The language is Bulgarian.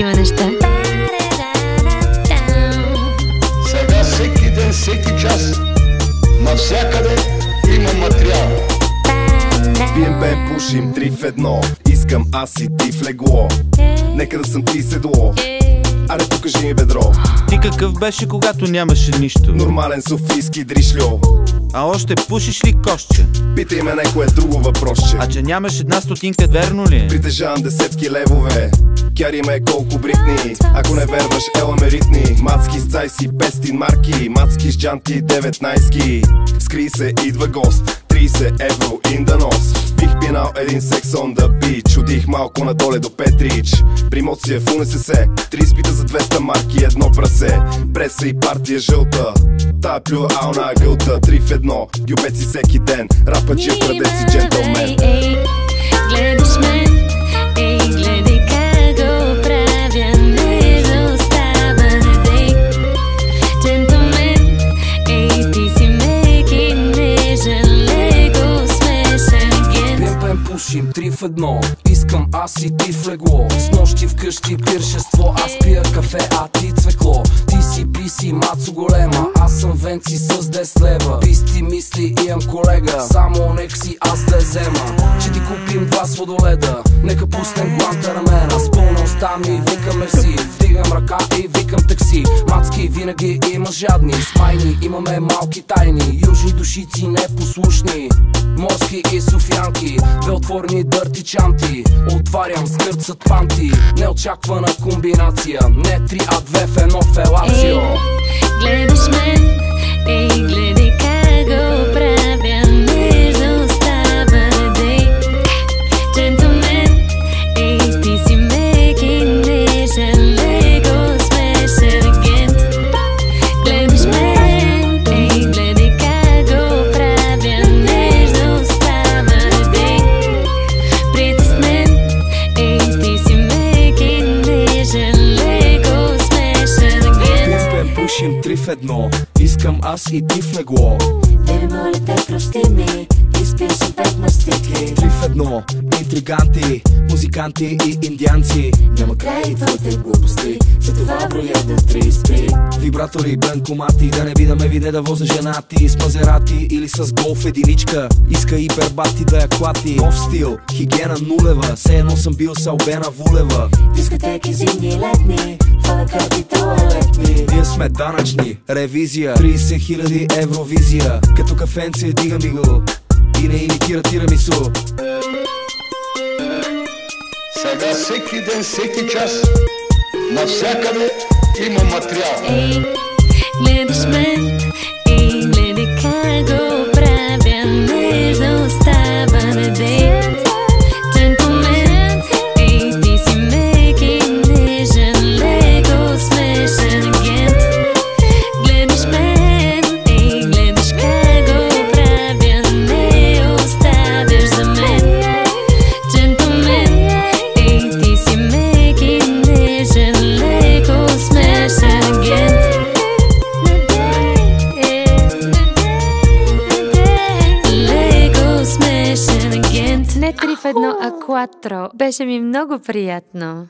такива неща. Сега всеки ден, всеки час, навсякъде има материал. Пием, пеем, пушим, 3 в 1. Искам аз и ти в легло. Нека да съм ти седло. Аре, покажи ми бедро. Ти какъв беше, когато нямаше нищо? Нормален софийски дришльо. А още пушиш ли кошче? Питай ме някое друго въпросче. А че нямаш една стотинка, верно ли? Притежавам десетки левове. Кяри ме колко бритни. Ако не верваш, ела ме ритни. Мацки с цай си 500 марки. Мацки с джанти 19. Скри се, идва гост. 30 евро in the nose. Бих пинал един секс on the beach. Отих малко надоле до Петрич. Примоция в УНСС. 3 изпита за 200 марки, едно прасе. Преса и партия жълта. Тая плюва ална гълта. 3 в 1, гюбеци всеки ден. Рападжия, крадеци, джентълмен. Гледаш мен, гледай как го правя. Не заставане, дей. Джентълмен, ти си меки, нежен, леко смешен агент. Пем, пушим, 3 в 1. Искам аз и ти в легло. С нощи вкъщи пиршество. Аз пия кафе, а ти цвекло. Ти си писи, мацо голема. Аз съм венци с 10 лева. Писти мисли, имам колега. Само нека си аз да взема. Ще ти купим 2 сладоледа. Нека пуснем Гуантанамера. С пълна уста ми викаме си. Вдигам ръка и викам такси. Мацки винаги има жадни. Смайни имаме малки тайни. Южни душици непослушни. Морски и софиянки. Две отворени дърти чанти. Отварям скърцат панти. Неочаквана комбинация. Не 3, а 2 в 1 фелацио. Гледаш мен, гледай как го правя. Не заставане, дей. Джентълмен, ти си меки, нежен, леко смешен агент. Гледаш мен, гледай как го правя. Не заставане, дей. Притеснен, ти си меки, нежен, леко смешен агент. Пем, пушим, 3 в 1. Искам аз и ти в легло. Бебе, моля те, прости ми. Изпил съм 5 мастики. 3 в 1. Интриганти, музиканти и индианци. Няма край и твоите глупости. Затова броя до 3 спи. Вибратори, банкомати. Да не видаме виде да воза женати. С мазерати или с голф единичка. Иска и пербати да я клати. Нов стил, хигиена нулева. Все едно съм бил с Албена Вулева. Дискотеки зимни и летни. Твоя карти туалетни. Ние сме данъчни, ревизия. 30 000 евровизия. Като кафенце дига ми го и не имитира тирамису. Сега всеки ден, всеки час, навсякъде има материал. Гледаш мен, гледай как го правя. Не заставане, дей. Джентълмен, ти си меки, нежен, леко смешен агент. Гледаш мен, гледаш как го правя. Не оставяш за мен. Джентълмен, ти си меки, нежен, леко смешен агент. Леко смешен агент. Не 3 в 1, а 4. Беше ми много приятно.